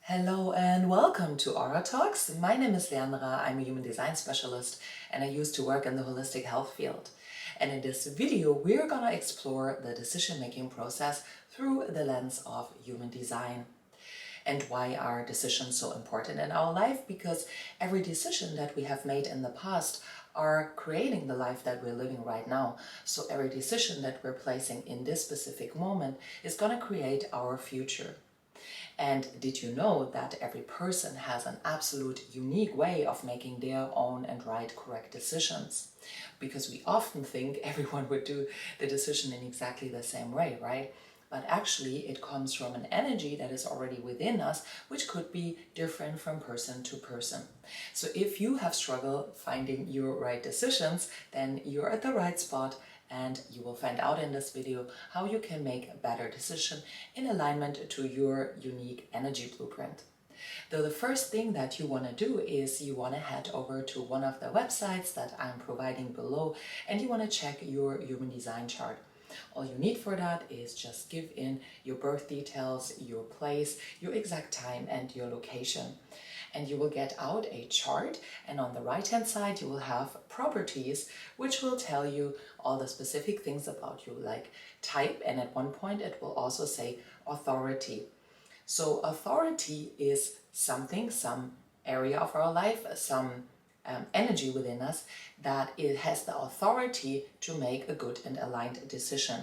Hello and welcome to Aura Talks. My name is Leandra. I'm a human design specialist and I used to work in the holistic health field. And in this video, we're gonna explore the decision-making process through the lens of human design. And why are decisions so important in our life? Because every decision that we have made in the past are creating the life that we're living right now. So every decision that we're placing in this specific moment is gonna create our future. And did you know that every person has an absolute unique way of making their own and right correct decisions? Because we often think everyone would do the decision in exactly the same way, right? But actually it comes from an energy that is already within us, which could be different from person to person. So if you have struggled finding your right decisions, then you're at the right spot, and you will find out in this video how you can make a better decision in alignment to your unique energy blueprint. Though the first thing that you want to do is you want to head over to one of the websites that I'm providing below and you want to check your human design chart. All you need for that is just give in your birth details, your place, your exact time and your location. And you will get out a chart, and on the right hand side you will have properties, which will tell you all the specific things about you, like type, and at one point it will also say authority. So authority is something, some area of our life, some energy within us that it has the authority to make a good and aligned decision.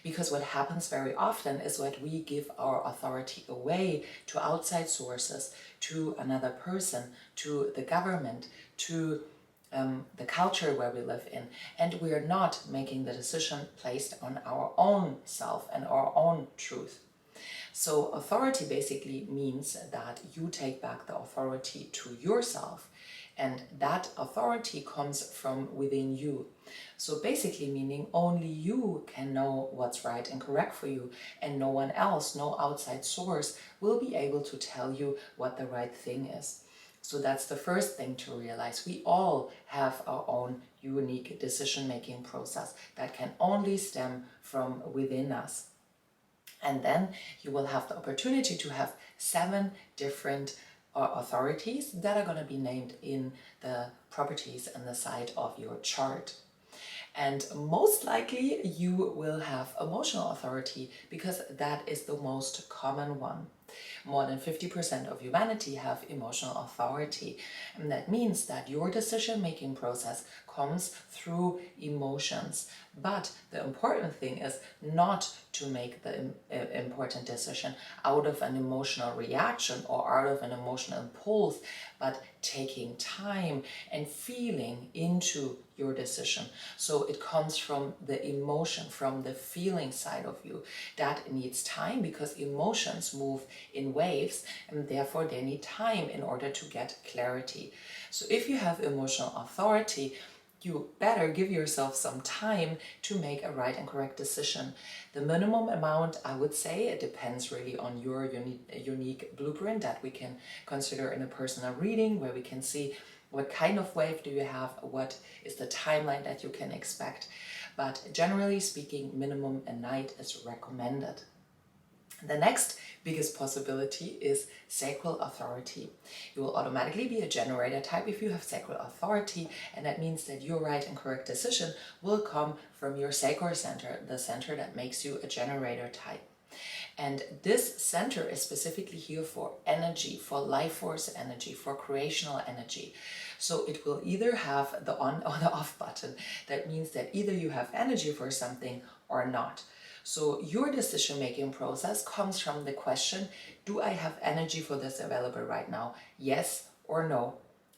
Because what happens very often is that we give our authority away to outside sources, to another person, to the government, to the culture where we live in, and we are not making the decision based on our own self and our own truth. So authority basically means that you take back the authority to yourself, and that authority comes from within you. So basically meaning only you can know what's right and correct for you, and no one else, no outside source will be able to tell you what the right thing is. So that's the first thing to realize. We all have our own unique decision-making process that can only stem from within us. And then you will have the opportunity to have 7 different authorities that are going to be named in the properties and the side of your chart. And most likely you will have emotional authority because that is the most common one. More than 50% of humanity have emotional authority. And that means that your decision-making process comes through emotions. But the important thing is not to make the important decision out of an emotional reaction or out of an emotional impulse, but taking time and feeling into your decision. So it comes from the emotion, from the feeling side of you. That needs time because emotions move in waves, and therefore they need time in order to get clarity. So if you have emotional authority, you better give yourself some time to make a right and correct decision. The minimum amount, I would say, it depends really on your unique blueprint that we can consider in a personal reading, where we can see what kind of wave do you have, what is the timeline that you can expect. But generally speaking, minimum a night is recommended. The next biggest possibility is sacral authority. You will automatically be a generator type if you have sacral authority, and that means that your right and correct decision will come from your sacral center, the center that makes you a generator type. And this center is specifically here for energy, for life force energy, for creational energy. So it will either have the on or the off button. That means that either you have energy for something or not. So your decision-making process comes from the question, do I have energy for this available right now? Yes or no?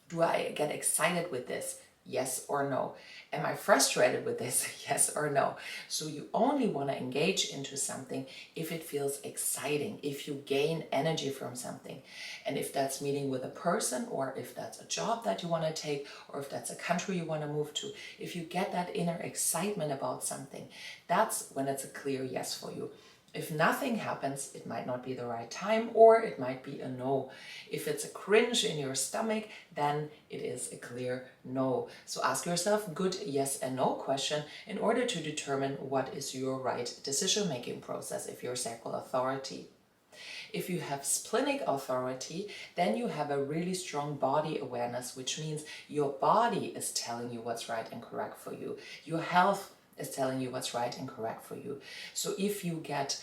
Do I get excited with this? Yes or no? Am I frustrated with this? Yes or no? So you only want to engage into something if it feels exciting, if you gain energy from something. And if that's meeting with a person, or if that's a job that you want to take, or if that's a country you want to move to, if you get that inner excitement about something, that's when it's a clear yes for you. If nothing happens, it might not be the right time, or it might be a no. If it's a cringe in your stomach, then it is a clear no. So ask yourself good yes and no question in order to determine what is your right decision-making process if you're sacral authority. If you have splenic authority, then you have a really strong body awareness, which means your body is telling you what's right and correct for you. Your health is telling you what's right and correct for you. So if you get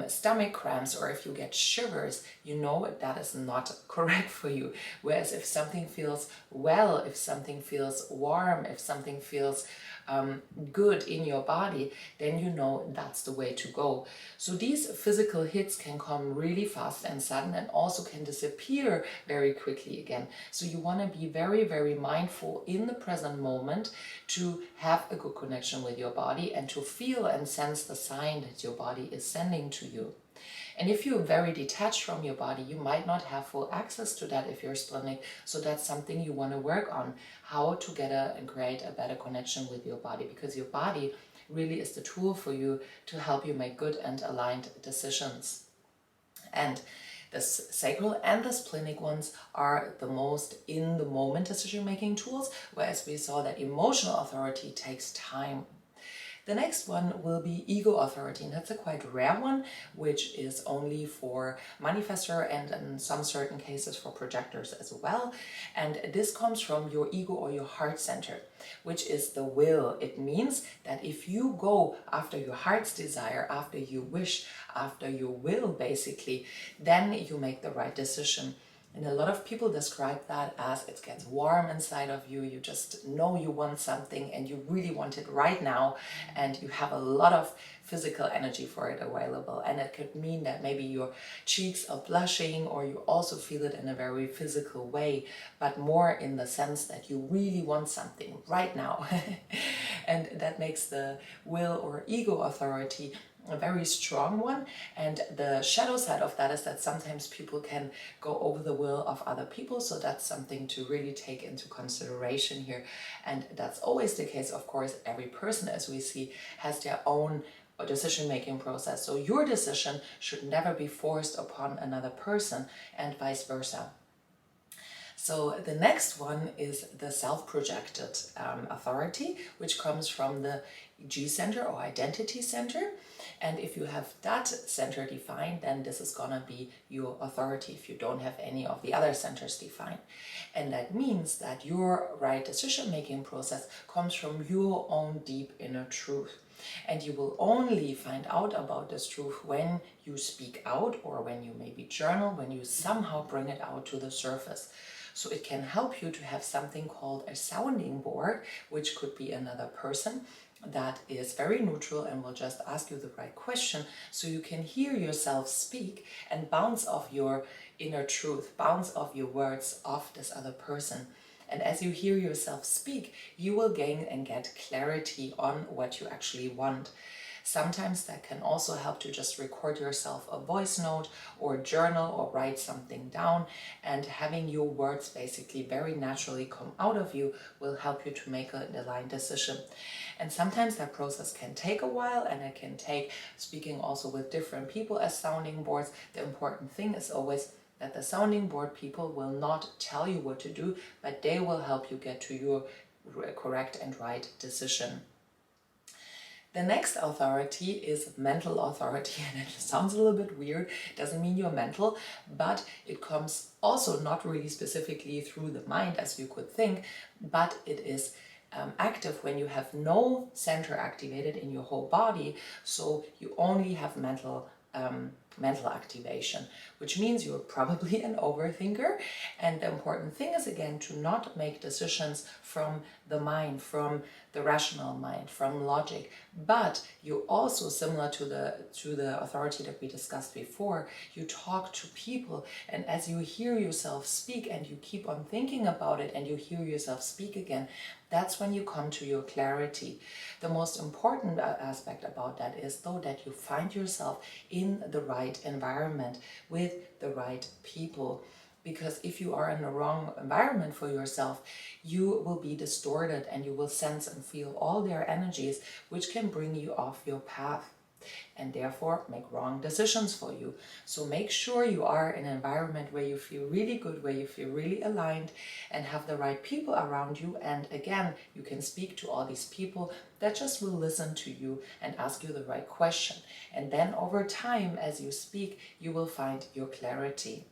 stomach cramps or if you get shivers, you know that is not correct for you. Whereas if something feels well, if something feels warm, if something feels good in your body, then you know that's the way to go. So these physical hits can come really fast and sudden and also can disappear very quickly again. So you want to be very, very mindful in the present moment to have a good connection with your body and to feel and sense the sign that your body is sending to you. And if you're very detached from your body, you might not have full access to that if you're splenic. So that's something you want to work on, how to get and create a better connection with your body, because your body really is the tool for you to help you make good and aligned decisions. And the sacral and the splenic ones are the most in the moment decision-making tools, whereas we saw that emotional authority takes time. The next one will be ego authority, and that's a quite rare one, which is only for manifestor and in some certain cases for projectors as well. And this comes from your ego or your heart center, which is the will. It means that if you go after your heart's desire, after you wish, after your will basically, then you make the right decision. And a lot of people describe that as it gets warm inside of you. You just know you want something and you really want it right now, and you have a lot of physical energy for it available. And it could mean that maybe your cheeks are blushing, or you also feel it in a very physical way, but more in the sense that you really want something right now. And that makes the will or ego authority a very strong one. And the shadow side of that is that sometimes people can go over the will of other people, so that's something to really take into consideration here. And that's always the case, of course. Every person, as we see, has their own decision-making process, so your decision should never be forced upon another person, and vice versa. So the next one is the self-projected authority, which comes from the G center or identity center. And if you have that center defined, then this is gonna be your authority if you don't have any of the other centers defined. And that means that your right decision-making process comes from your own deep inner truth. And you will only find out about this truth when you speak out, or when you maybe journal, when you somehow bring it out to the surface. So it can help you to have something called a sounding board, which could be another person that is very neutral and will just ask you the right question, so you can hear yourself speak and bounce off your inner truth, bounce off your words off this other person. And as you hear yourself speak, you will gain and get clarity on what you actually want. Sometimes that can also help to just record yourself a voice note or journal or write something down, and having your words basically very naturally come out of you will help you to make an aligned decision. And sometimes that process can take a while, and it can take speaking also with different people as sounding boards. The important thing is always that the sounding board people will not tell you what to do, but they will help you get to your correct and right decision. The next authority is mental authority, and it sounds a little bit weird. It doesn't mean you're mental, but it comes also not really specifically through the mind as you could think, but it is active when you have no center activated in your whole body, so you only have mental activation, which means you're probably an overthinker. And the important thing is, again, to not make decisions from the mind, from the rational mind, from logic, but you also, similar to the authority that we discussed before, you talk to people, and as you hear yourself speak and you keep on thinking about it and you hear yourself speak again, that's when you come to your clarity. The most important aspect about that is, though, that you find yourself in the right environment with the right people. Because if you are in the wrong environment for yourself, you will be distorted and you will sense and feel all their energies, which can bring you off your path. and therefore make wrong decisions for you. So make sure you are in an environment where you feel really good, where you feel really aligned and have the right people around you. And again, you can speak to all these people that just will listen to you and ask you the right question. And then over time, as you speak, you will find your clarity.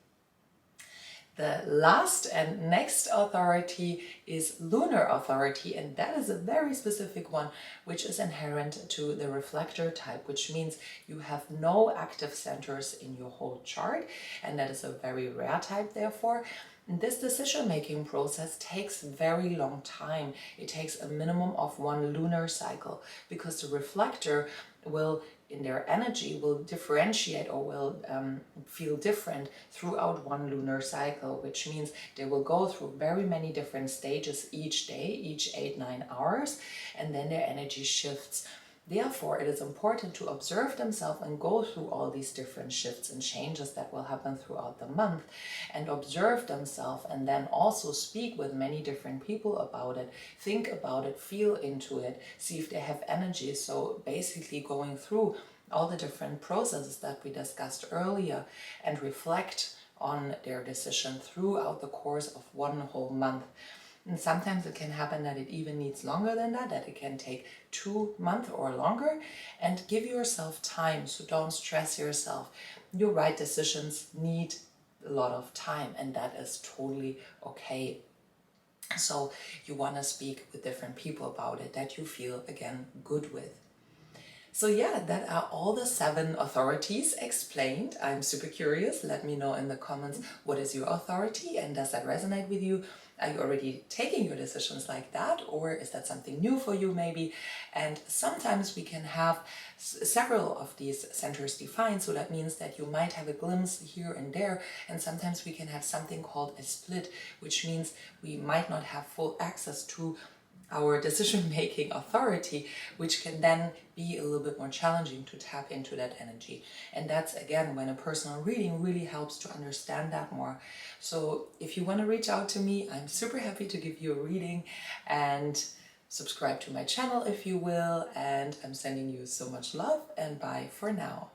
The last and next authority is lunar authority, and that is a very specific one which is inherent to the reflector type, which means you have no active centers in your whole chart, and that is a very rare type therefore. This decision-making process takes very long time. It takes a minimum of 1 lunar cycle, because the reflector will, in their energy, will differentiate or will feel different throughout 1 lunar cycle, which means they will go through very many different stages each day, each 8-9 hours, and then their energy shifts. Therefore, it is important to observe themselves and go through all these different shifts and changes that will happen throughout the month, and observe themselves, and then also speak with many different people about it, think about it, feel into it, see if they have energy. So basically going through all the different processes that we discussed earlier and reflect on their decision throughout the course of 1 whole month. And sometimes it can happen that it even needs longer than that it can take 2 months or longer. And give yourself time, so don't stress yourself. Your right decisions need a lot of time, and that is totally okay. So you want to speak with different people about it that you feel, again, good with. So yeah, that are all the 7 authorities explained. I'm super curious. Let me know in the comments, what is your authority and does that resonate with you? Are you already taking your decisions like that, or is that something new for you maybe? And sometimes we can have several of these centers defined, so that means that you might have a glimpse here and there, and sometimes we can have something called a split, which means we might not have full access to our decision-making authority, which can then be a little bit more challenging to tap into that energy. And that's again when a personal reading really helps to understand that more. So if you want to reach out to me, I'm super happy to give you a reading, and subscribe to my channel if you will, and I'm sending you so much love, and bye for now.